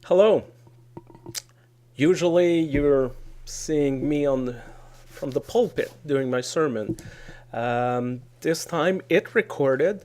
Hello. Usually you're seeing me from the pulpit during my sermon. This time it recorded.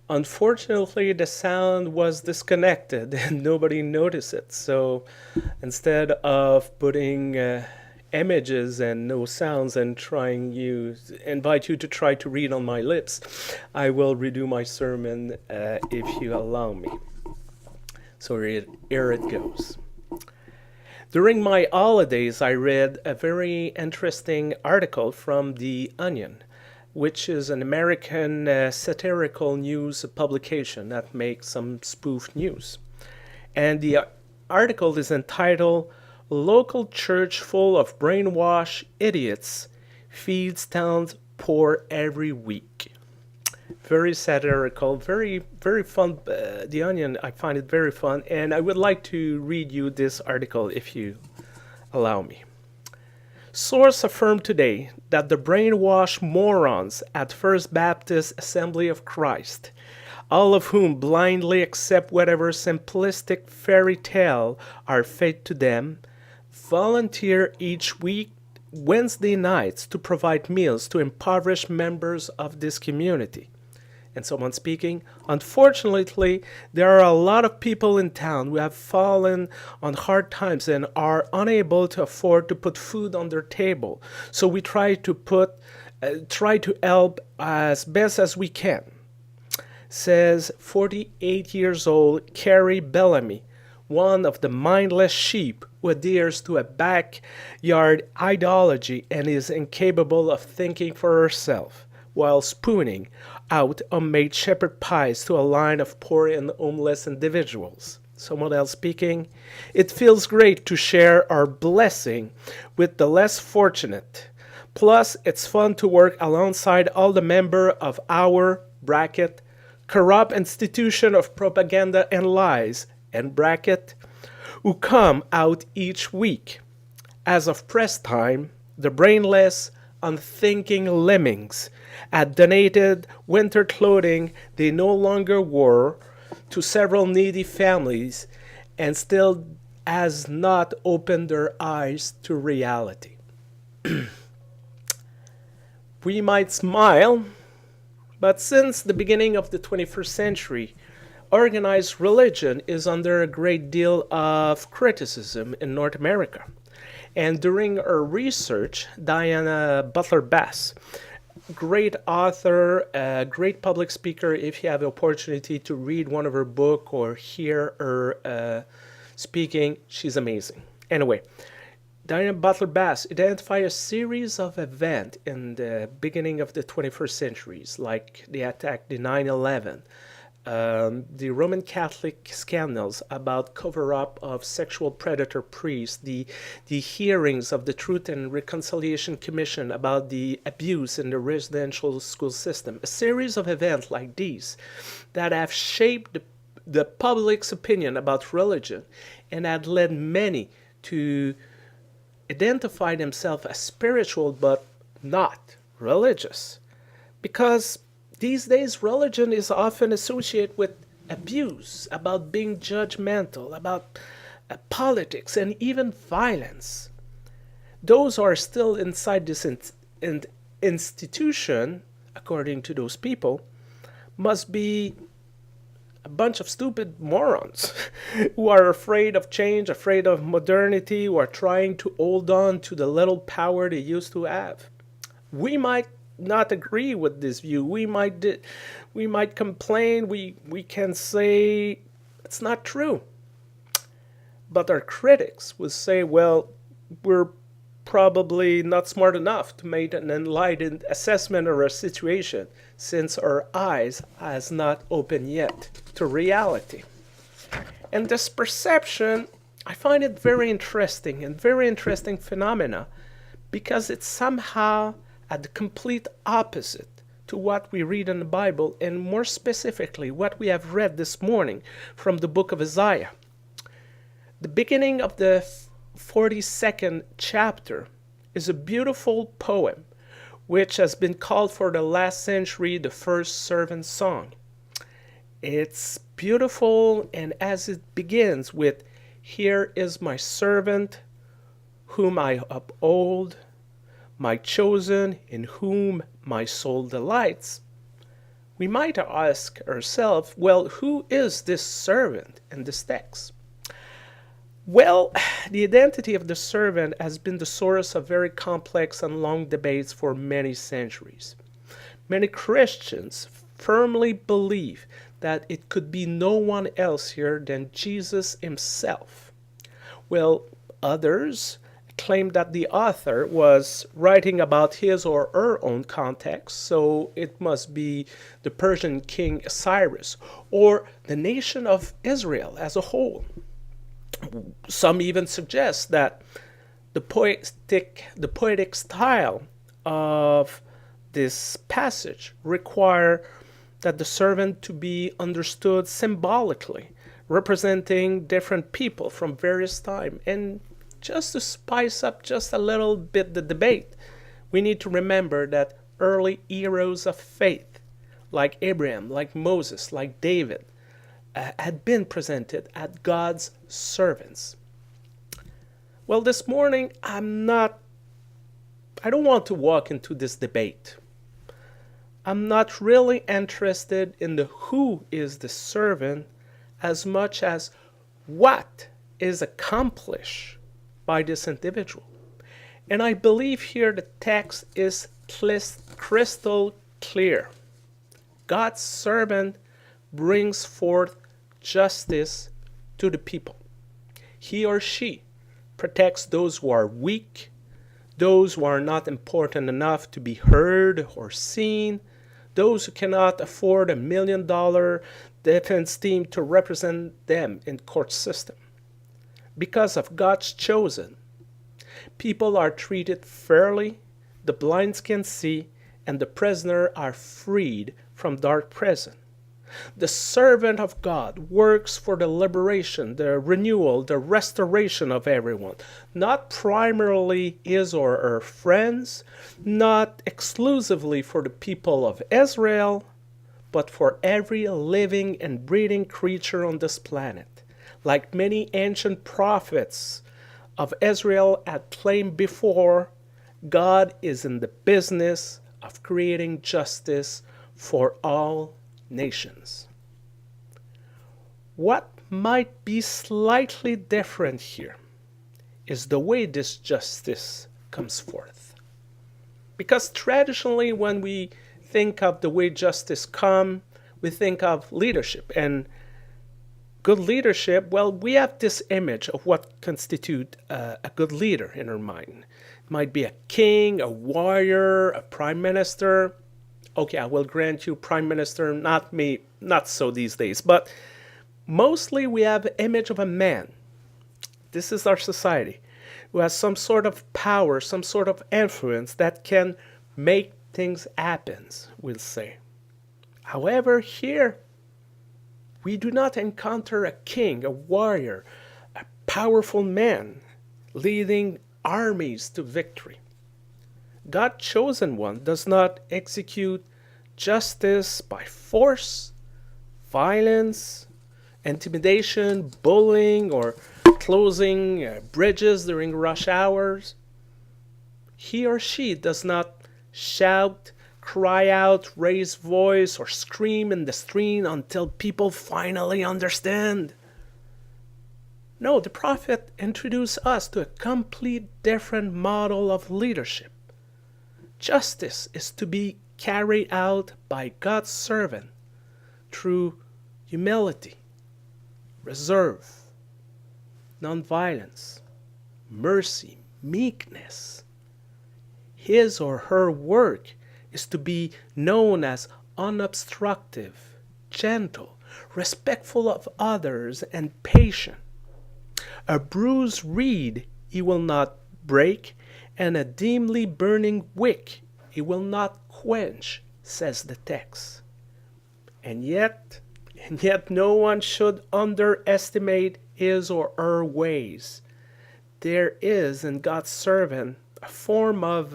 Unfortunately, the sound was disconnected and nobody noticed it. So instead of putting images and no sounds and invite you to try to read on my lips, I will redo my sermon if you allow me. So here it goes. During my holidays, I read a very interesting article from The Onion, which is an American satirical news publication that makes some spoof news. And the article is entitled Local Church Full of Brainwashed Idiots Feeds Towns Poor Every Week. Very satirical, very fun. The Onion, I find it very fun, and I would like to read you this article if you allow me. Source affirmed today that the brainwashed morons at First Baptist Assembly of Christ, all of whom blindly accept whatever simplistic fairy tale are fed to them, volunteer each week Wednesday nights to provide meals to impoverished members of this community. And someone speaking, unfortunately, there are a lot of people in town who have fallen on hard times and are unable to afford to put food on their table. So we try to help as best as we can, says 48 years old Carrie Bellamy, one of the mindless sheep who adheres to a backyard ideology and is incapable of thinking for herself, while spooning out homemade shepherd pies to a line of poor and homeless individuals. Someone else speaking, it feels great to share our blessing with the less fortunate. Plus, it's fun to work alongside all the members of our corrupt institution of propaganda and lies who come out each week. As of press time, the brainless, unthinking lemmings had donated winter clothing they no longer wore to several needy families and still has not opened their eyes to reality. We might smile, but since the beginning of the 21st century, organized religion is under a great deal of criticism in North America. And during her research, Diana Butler Bass, great author, great public speaker, if you have the opportunity to read one of her books or hear her speaking, she's amazing. Anyway, Diana Butler Bass identified a series of events in the beginning of the 21st centuries, like the attack, the 9/11, the Roman Catholic scandals about cover-up of sexual predator priests, the hearings of the Truth and Reconciliation Commission about the abuse in the residential school system. A series of events like these that have shaped the public's opinion about religion and had led many to identify themselves as spiritual but not religious. Because these days, religion is often associated with abuse, about being judgmental, about politics, and even violence. Those who are still inside this institution, according to those people, must be a bunch of stupid morons who are afraid of change, afraid of modernity, who are trying to hold on to the little power they used to have. We might not agree with this view. We might complain. We can say it's not true. But our critics will say, well, we're probably not smart enough to make an enlightened assessment of our situation since our eyes has not opened yet to reality. And this perception, I find it very interesting and very interesting phenomena because it's somehow at the complete opposite to what we read in the Bible, and more specifically, what we have read this morning from the book of Isaiah. The beginning of the 42nd chapter is a beautiful poem which has been called for the last century the first servant song. It's beautiful, and as it begins with, Here is my servant, whom I uphold, my chosen, in whom my soul delights. We might ask ourselves, well, who is this servant in this text? Well, the identity of the servant has been the source of very complex and long debates for many centuries. Many Christians firmly believe that it could be no one else here than Jesus himself. Well, others claim that the author was writing about his or her own context, so it must be the Persian king Cyrus or the nation of Israel as a whole. Some even suggest that the poetic style of this passage require that the servant to be understood symbolically, representing different people from various time. And just to spice up just a little bit the debate, we need to remember that early heroes of faith, like Abraham, like Moses, like David, had been presented as God's servants. Well, this morning, I don't want to walk into this debate. I'm not really interested in the who is the servant as much as what is accomplished by this individual. And I believe here the text is crystal clear. God's servant brings forth justice to the people. He or she protects those who are weak, those who are not important enough to be heard or seen, those who cannot afford $1 million defense team to represent them in court system. Because of God's chosen, people are treated fairly, the blind can see, and the prisoners are freed from dark prison. The servant of God works for the liberation, the renewal, the restoration of everyone, not primarily his or her friends, not exclusively for the people of Israel, but for every living and breathing creature on this planet. Like many ancient prophets of Israel had claimed before, God is in the business of creating justice for all nations. What might be slightly different here is the way this justice comes forth. Because traditionally, when we think of the way justice comes, we think of leadership. And good leadership, well, we have this image of what constitutes a good leader in our mind. It might be a king, a warrior, a prime minister. Okay, I will grant you prime minister, not me, not so these days. But mostly we have an image of a man. This is our society, who has some sort of power, some sort of influence that can make things happen, we'll say. However, here, we do not encounter a king, a warrior, a powerful man leading armies to victory. God's chosen one does not execute justice by force, violence, intimidation, bullying, or closing bridges during rush hours. He or she does not shout, cry out, raise voice, or scream in the street until people finally understand. No, the prophet introduced us to a complete different model of leadership. Justice is to be carried out by God's servant through humility, reserve, nonviolence, mercy, meekness. His or her work is to be known as unobstructive, gentle, respectful of others, and patient. A bruised reed he will not break, and a dimly burning wick he will not quench, says the text. And yet no one should underestimate his or her ways. There is in God's servant a form of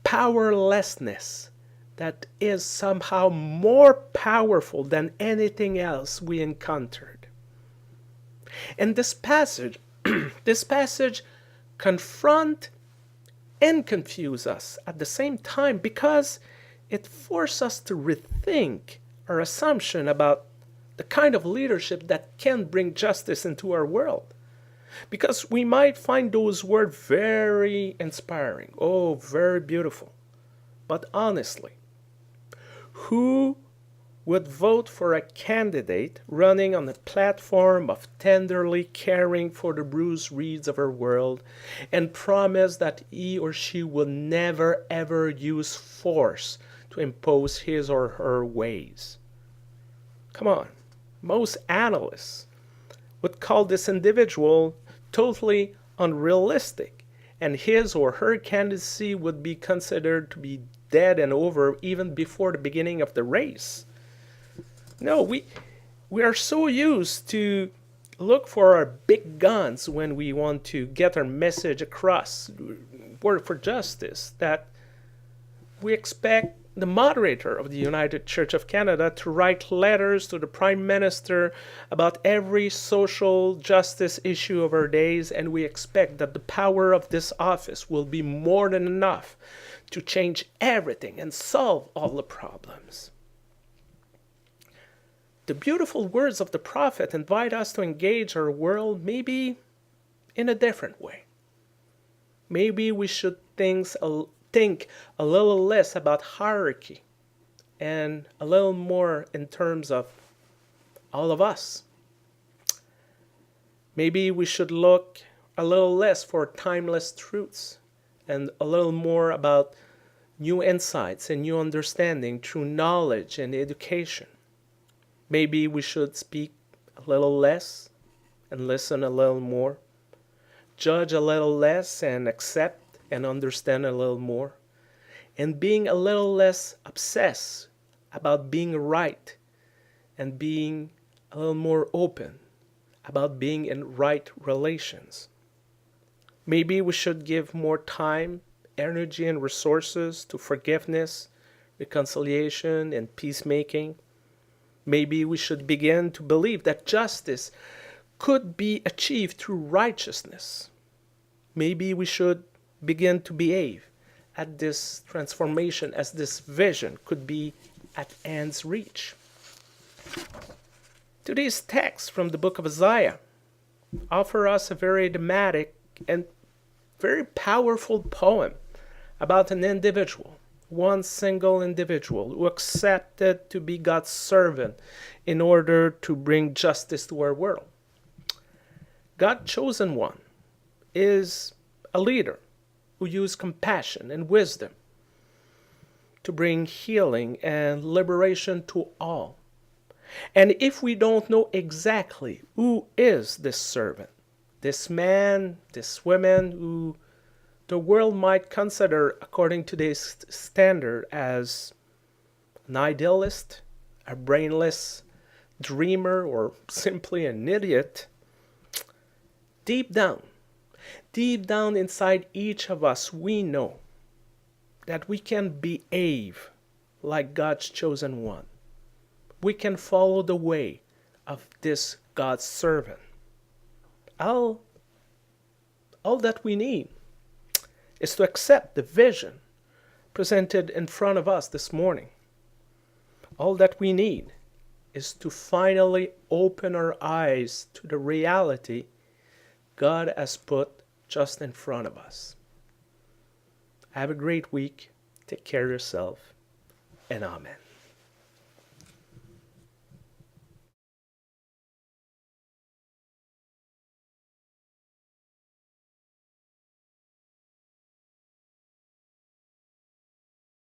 powerlessness that is somehow more powerful than anything else we encountered. And this passage, this passage confront and confuse us at the same time because it forces us to rethink our assumption about the kind of leadership that can bring justice into our world. Because we might find those words very inspiring, oh, very beautiful. But honestly, who would vote for a candidate running on a platform of tenderly caring for the bruised reeds of our world and promise that he or she will never ever use force to impose his or her ways? Come on, most analysts would call this individual totally unrealistic, and his or her candidacy would be considered to be dead and over even before the beginning of the race. No, we are so used to look for our big guns when we want to get our message across, work for justice, that we expect the moderator of the United Church of Canada to write letters to the Prime Minister about every social justice issue of our days, and we expect that the power of this office will be more than enough to change everything and solve all the problems. The beautiful words of the prophet invite us to engage our world maybe in a different way. Maybe we should think a little less about hierarchy and a little more in terms of all of us. Maybe we should look a little less for timeless truths and a little more about new insights and new understanding through knowledge and education. Maybe we should speak a little less and listen a little more, judge a little less and accept and understand a little more, and being a little less obsessed about being right and being a little more open about being in right relations. Maybe we should give more time, energy, and resources to forgiveness, reconciliation, and peacemaking. Maybe we should begin to believe that justice could be achieved through righteousness. Maybe we should begin to behave at this transformation as this vision could be at hand's reach. Today's text from the book of Isaiah offer us a very dramatic and very powerful poem about an individual, one single individual who accepted to be God's servant in order to bring justice to our world. God's chosen one is a leader who used compassion and wisdom to bring healing and liberation to all. And if we don't know exactly who is this servant, this man, this woman who the world might consider, according to this standard, as an idealist, a brainless dreamer, or simply an idiot, deep down inside each of us, we know that we can behave like God's chosen one. We can follow the way of this God's servant. All that we need is to accept the vision presented in front of us this morning. All that we need is to finally open our eyes to the reality God has put just in front of us. Have a great week. Take care of yourself, and amen.